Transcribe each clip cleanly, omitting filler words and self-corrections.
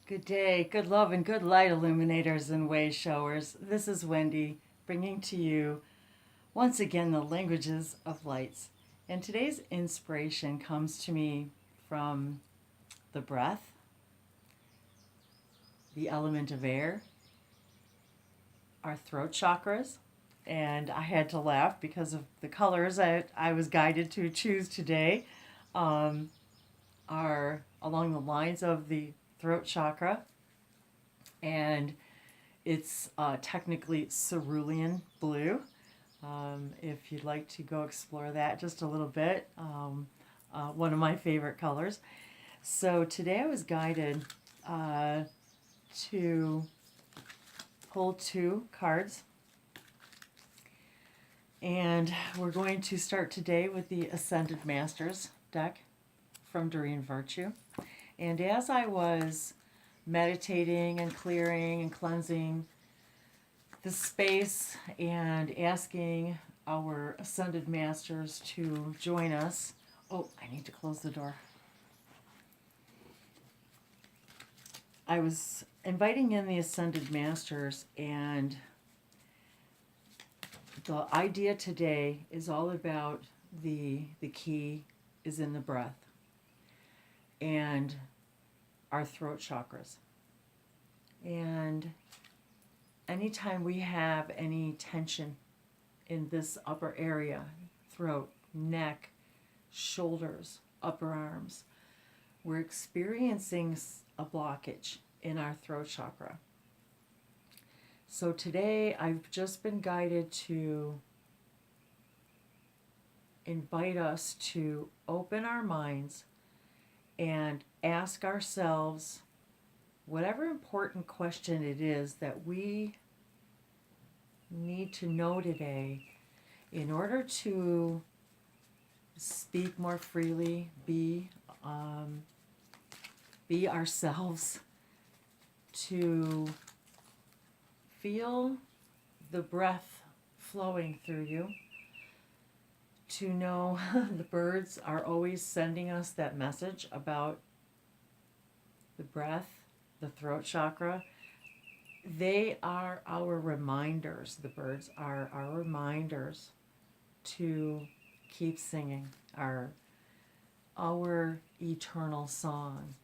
Good day, good love, and good light, illuminators and way showers. This is Wendy bringing to you once again the languages of lights. And today's inspiration comes to me from the breath, the element of air, our throat chakras. And I had to laugh because of the colors I was guided to choose today are along the lines of the throat chakra, and it's technically cerulean blue. If you'd like to go explore that just a little bit, one of my favorite colors. So today I was guided to pull two cards, and we're going to start today with the Ascended Masters deck from Doreen Virtue. And as I was meditating and clearing and cleansing the space and asking our Ascended Masters to join us. Oh, I need to close the door. I was inviting in the Ascended Masters, and the idea today is all about the key is in the breath and our throat chakras. And anytime we have any tension in this upper area, throat, neck, shoulders, upper arms, we're experiencing a blockage in our throat chakra. So today I've just been guided to invite us to open our minds and ask ourselves whatever important question it is that we need to know today in order to speak more freely, be ourselves, to feel the breath flowing through you, to know the birds are always sending us that message about the breath, the throat chakra. They are our reminders. The birds are our reminders to keep singing our eternal song,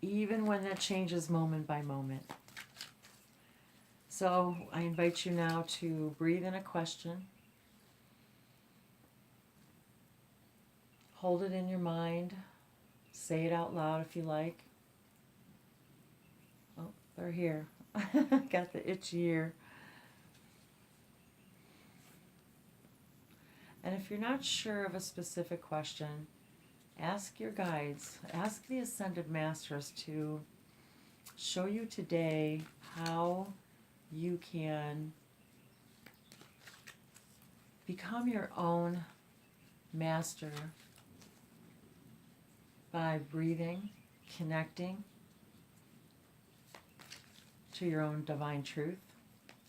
even when that changes moment by moment. So I invite you now to breathe in a question. Hold it in your mind. Say it out loud if you like. Oh, they're here. Got the itchy ear. And if you're not sure of a specific question, ask your guides, ask the Ascended Masters to show you today how you can become your own master by breathing, connecting to your own divine truth,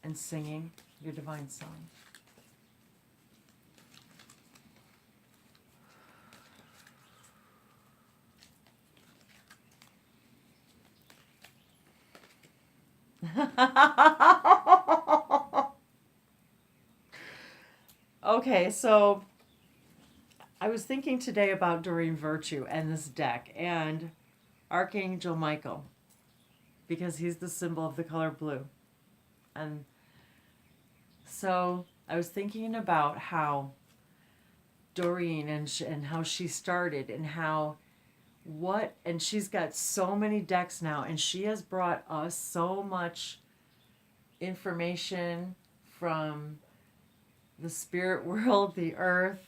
and singing your divine song. Okay, so I was thinking today about Doreen Virtue and this deck and Archangel Michael, because he's the symbol of the color blue. And so I was thinking about how Doreen and how she started and and she's got so many decks now, and she has brought us so much information from the spirit world, the earth,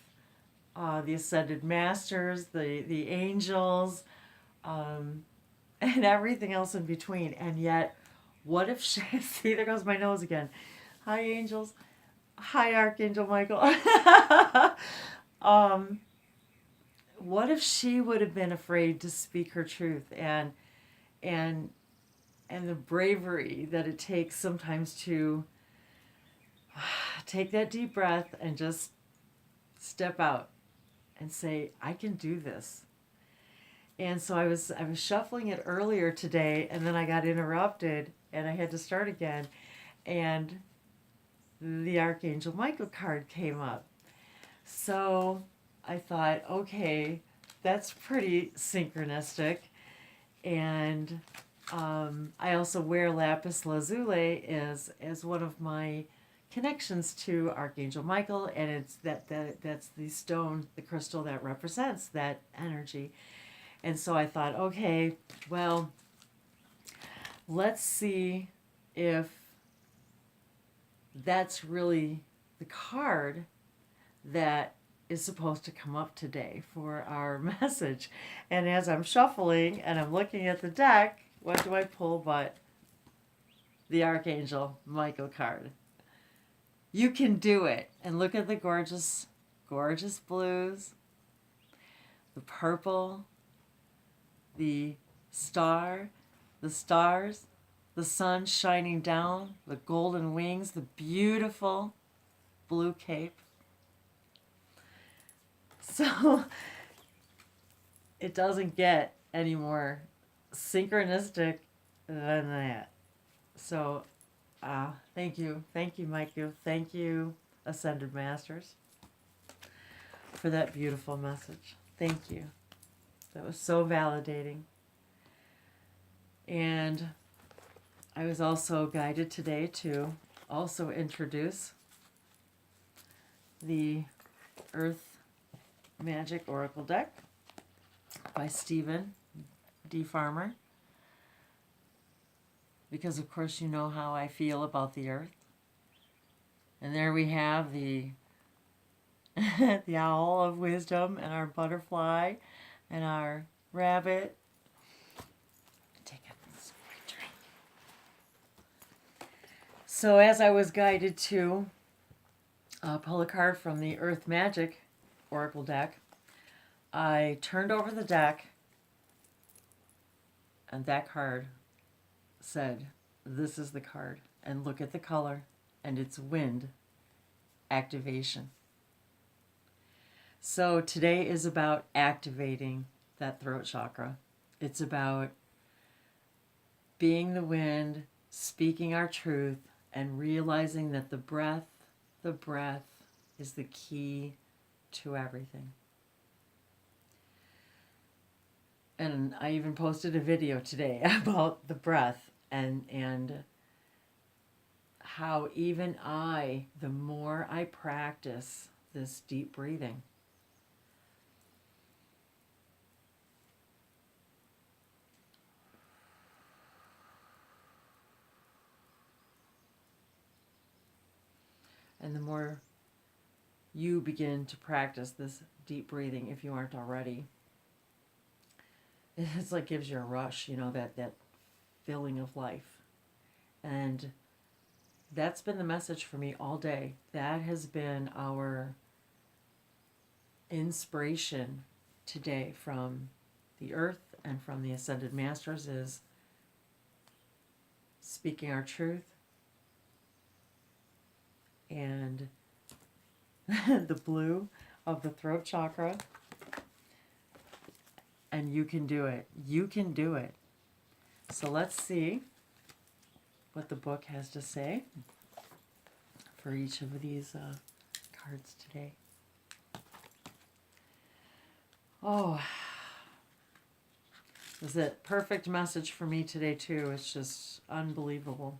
the Ascended Masters, the angels, and everything else in between. And yet, what if she, see, there goes my nose again. Hi, angels. Hi, Archangel Michael. What if she would have been afraid to speak her truth, and the bravery that it takes sometimes to take that deep breath and just step out and say, I can do this. And so I was shuffling it earlier today, and then I got interrupted, and I had to start again. And the Archangel Michael card came up. So I thought, okay, that's pretty synchronistic. And I also wear lapis lazuli as one of my connections to Archangel Michael, and it's that's the stone, the crystal that represents that energy. And so I thought, okay, well, let's see if that's really the card that is supposed to come up today for our message. And as I'm shuffling and I'm looking at the deck, what do I pull but the Archangel Michael card? You can do it. And look at the gorgeous, gorgeous blues, the purple, the star, the stars, the sun shining down, the golden wings, the beautiful blue cape. So it doesn't get any more synchronistic than that. So thank you, Michael. Thank you, Ascended Masters, for that beautiful message. Thank you. That was so validating. And I was also guided today to also introduce the Earth Magic Oracle deck by Stephen D. Farmer. Because of course you know how I feel about the Earth. And there we have the the owl of wisdom and our butterfly and our rabbit. Take a drink. So as I was guided to pull a card from the Earth Magic Oracle deck, I turned over the deck and that card said, this is the card. And look at the color, and it's wind activation. So today is about activating that throat chakra. It's about being the wind, speaking our truth, and realizing that the breath is the key to everything. And I even posted a video today about the breath and how even the more I practice this deep breathing, and the more you begin to practice this deep breathing, if you aren't already, it's like gives you a rush, that feeling of life. And that's been the message for me all day. That has been our inspiration today from the Earth and from the Ascended Masters, is speaking our truth and the blue of the throat chakra. And you can do it. You can do it. So let's see what the book has to say for each of these cards today. Oh, this is a perfect message for me today too. It's just unbelievable.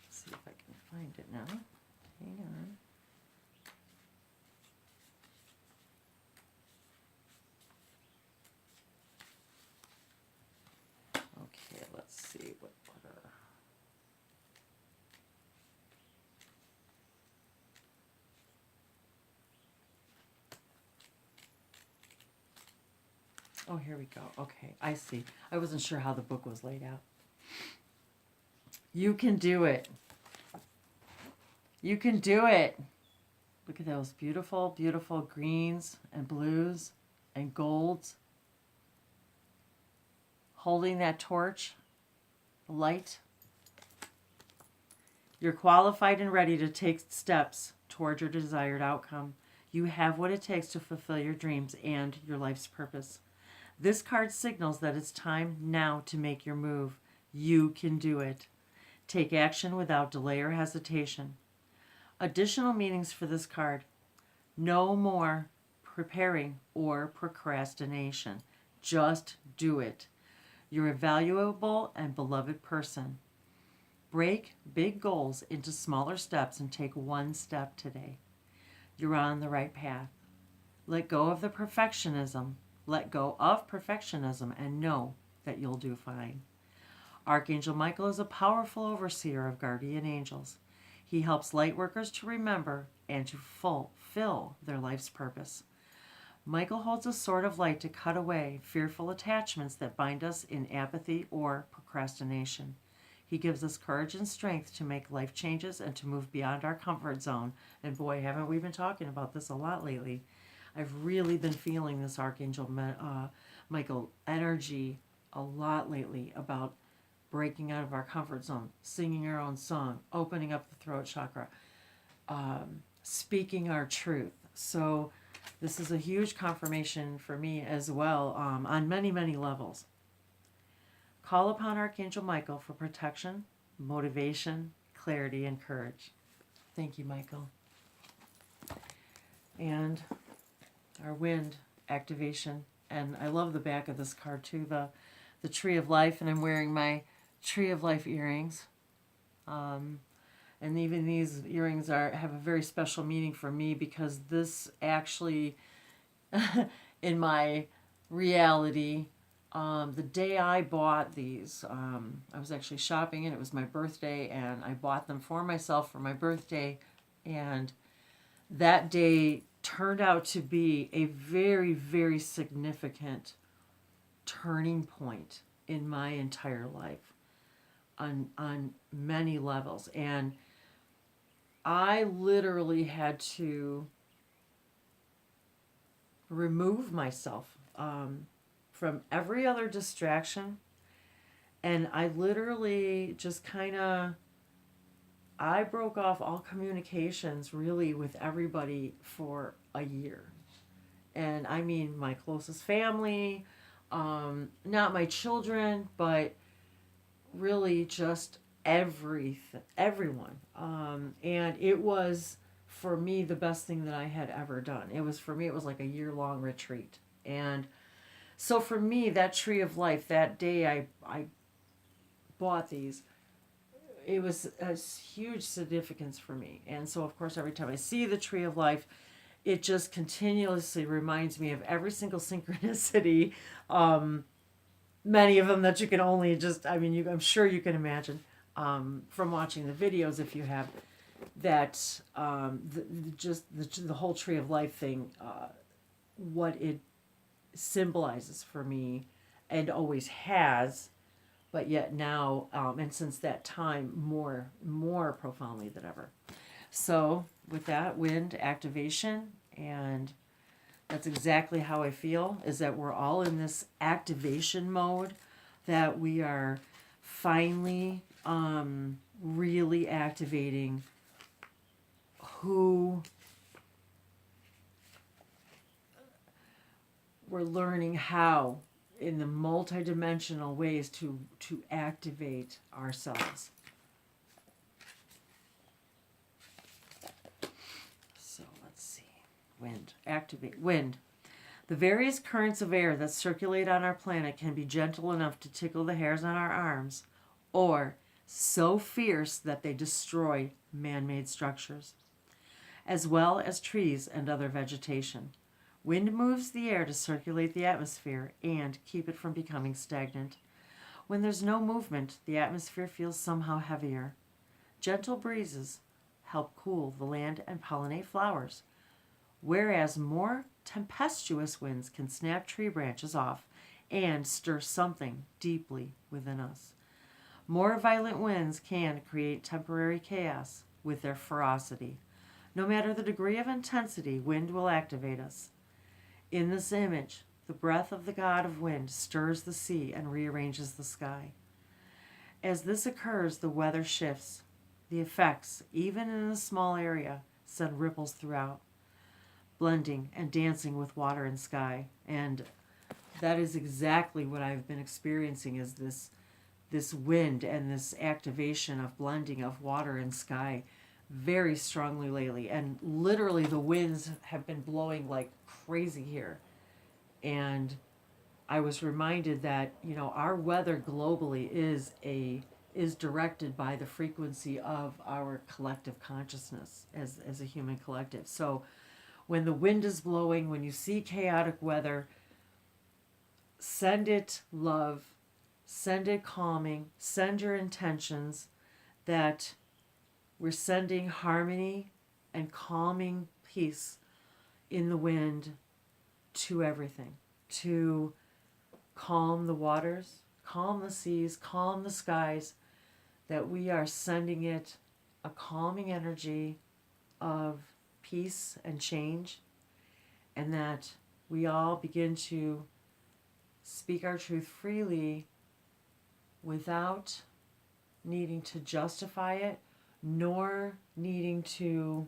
Let's see if I can find it now. Hang on. Okay, let's see what Oh, here we go. Okay, I see. I wasn't sure how the book was laid out. You can do it. You can do it. Look at those beautiful, beautiful greens and blues and golds. Holding that torch, the light. You're qualified and ready to take steps toward your desired outcome. You have what it takes to fulfill your dreams and your life's purpose. This card signals that it's time now to make your move. You can do it. Take action without delay or hesitation. Additional meanings for this card: no more preparing or procrastination. Just do it. You're a valuable and beloved person. Break big goals into smaller steps and take one step today. You're on the right path. Let go of the perfectionism. Let go of perfectionism and know that you'll do fine. Archangel Michael is a powerful overseer of guardian angels. He helps light workers to remember and to fulfill their life's purpose. Michael holds a sword of light to cut away fearful attachments that bind us in apathy or procrastination. He gives us courage and strength to make life changes and to move beyond our comfort zone. And boy, haven't we been talking about this a lot lately. I've really been feeling this Archangel Michael energy a lot lately about breaking out of our comfort zone, singing our own song, opening up the throat chakra, speaking our truth. So this is a huge confirmation for me as well, on many, many levels. Call upon Archangel Michael for protection, motivation, clarity, and courage. Thank you, Michael. And our wind activation. And I love the back of this card too, the Tree of Life, and I'm wearing my Tree of Life earrings. And even these earrings have a very special meaning for me, because this actually, in my reality, the day I bought these, I was actually shopping and it was my birthday, and I bought them for myself for my birthday. And that day turned out to be a very, very significant turning point in my entire life on many levels. And I literally had to remove myself from every other distraction. And I literally just I broke off all communications really with everybody for a year. And I mean my closest family, not my children, but really just everyone. And it was, for me, the best thing that I had ever done. It was like a year-long retreat. And so for me, that Tree of Life, that day I bought these, it was a huge significance for me. And so, of course, every time I see the Tree of Life, it just continuously reminds me of every single synchronicity, many of them that you can only just, I'm sure you can imagine from watching the videos, if you have, that the whole Tree of Life thing, what it symbolizes for me, and always has, but yet now, and since that time, more profoundly than ever. So with that, wind activation, and that's exactly how I feel, is that we're all in this activation mode, that we are finally really activating who we're learning how, in the multidimensional ways, to activate ourselves. So let's see. Wind. Activate. Wind. The various currents of air that circulate on our planet can be gentle enough to tickle the hairs on our arms, or so fierce that they destroy man-made structures, as well as trees and other vegetation. Wind moves the air to circulate the atmosphere and keep it from becoming stagnant. When there's no movement, the atmosphere feels somehow heavier. Gentle breezes help cool the land and pollinate flowers, whereas more tempestuous winds can snap tree branches off and stir something deeply within us. More violent winds can create temporary chaos with their ferocity. No matter the degree of intensity, wind will activate us. In this image, the breath of the god of wind stirs the sea and rearranges the sky. As this occurs, the weather shifts. The effects, even in a small area, send ripples throughout, blending and dancing with water and sky. And that is exactly what I've been experiencing, is this wind and this activation of blending of water and sky very strongly lately. And literally the winds have been blowing like crazy here. And I was reminded that, our weather globally is directed by the frequency of our collective consciousness as a human collective. So when the wind is blowing, when you see chaotic weather, send it love, send it calming, send your intentions that we're sending harmony and calming peace in the wind to everything, to calm the waters, calm the seas, calm the skies, that we are sending it a calming energy of peace and change, and that we all begin to speak our truth freely without needing to justify it, nor needing to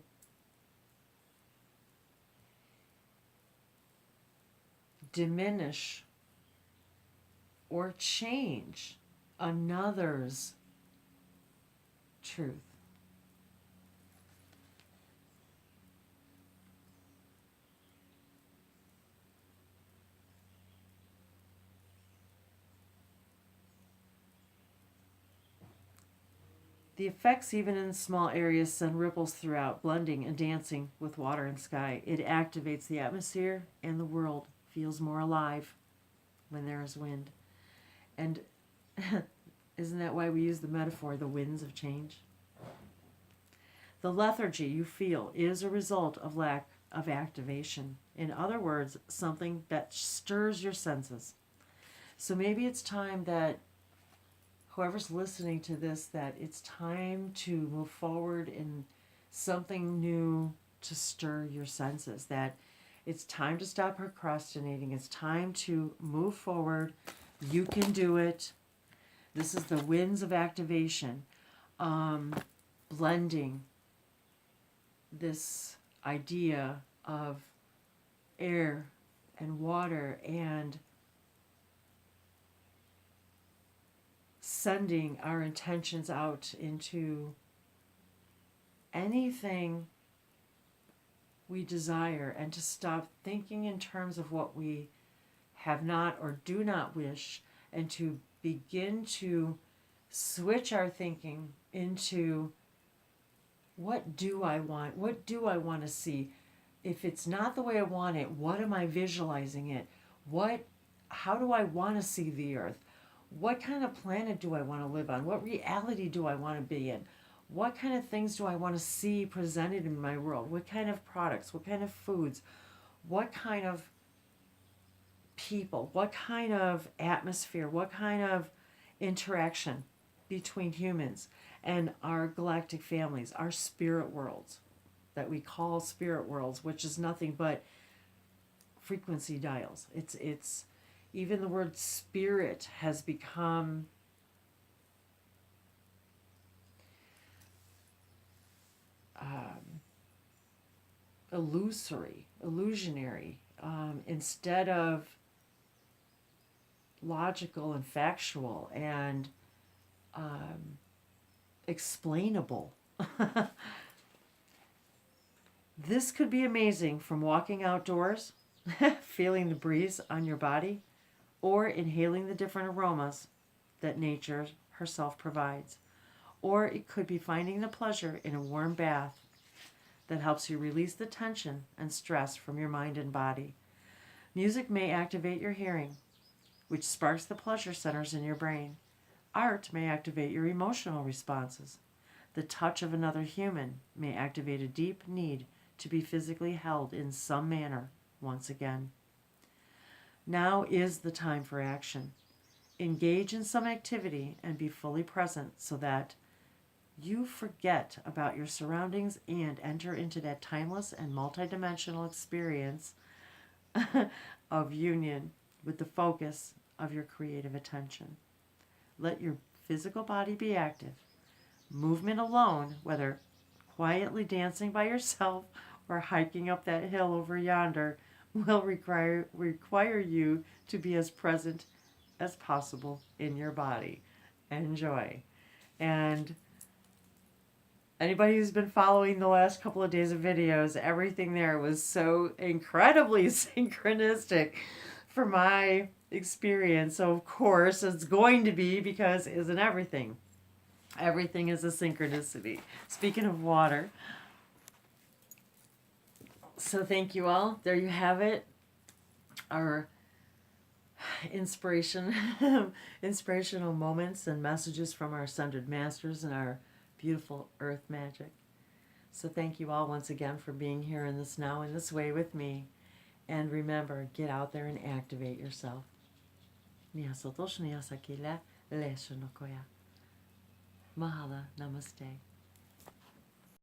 diminish or change another's truth. The effects, even in small areas, send ripples throughout, blending and dancing with water and sky. It activates the atmosphere, and the world feels more alive when there is wind. And isn't that why we use the metaphor, the winds of change? The lethargy you feel is a result of lack of activation. In other words, something that stirs your senses. So maybe it's time that whoever's listening to this, that it's time to move forward in something new to stir your senses, that it's time to stop procrastinating. It's time to move forward. You can do it. This is the winds of activation, blending this idea of air and water and sending our intentions out into anything we desire, and to stop thinking in terms of what we have not or do not wish, and to begin to switch our thinking into, what do I want? What do I want to see? If it's not the way I want it, what am I visualizing it? How do I want to see the earth? What kind of planet do I want to live on? What reality do I want to be in? What kind of things do I want to see presented in my world? What kind of products? What kind of foods? What kind of people? What kind of atmosphere? What kind of interaction between humans and our galactic families, our spirit worlds that we call spirit worlds, which is nothing but frequency dials. It's even the word spirit has become illusionary, instead of logical and factual and explainable. This could be amazing, from walking outdoors, feeling the breeze on your body, or inhaling the different aromas that nature herself provides. Or it could be finding the pleasure in a warm bath that helps you release the tension and stress from your mind and body. Music may activate your hearing, which sparks the pleasure centers in your brain. Art may activate your emotional responses. The touch of another human may activate a deep need to be physically held in some manner once again. Now is the time for action. Engage in some activity and be fully present so that you forget about your surroundings and enter into that timeless and multidimensional experience of union with the focus of your creative attention. Let your physical body be active. movement alone, whether quietly dancing by yourself or hiking up that hill over yonder, will require you to be as present as possible in your body. Enjoy. And anybody who's been following the last couple of days of videos, everything there was so incredibly synchronistic for my experience. So of course it's going to be, because isn't everything? Everything is a synchronicity. Speaking of water. So thank you all. There you have it. Our inspirational moments and messages from our Ascended Masters and our beautiful earth magic. So thank you all once again for being here in this now, in this way with me. And remember, get out there and activate yourself. Mahala, namaste.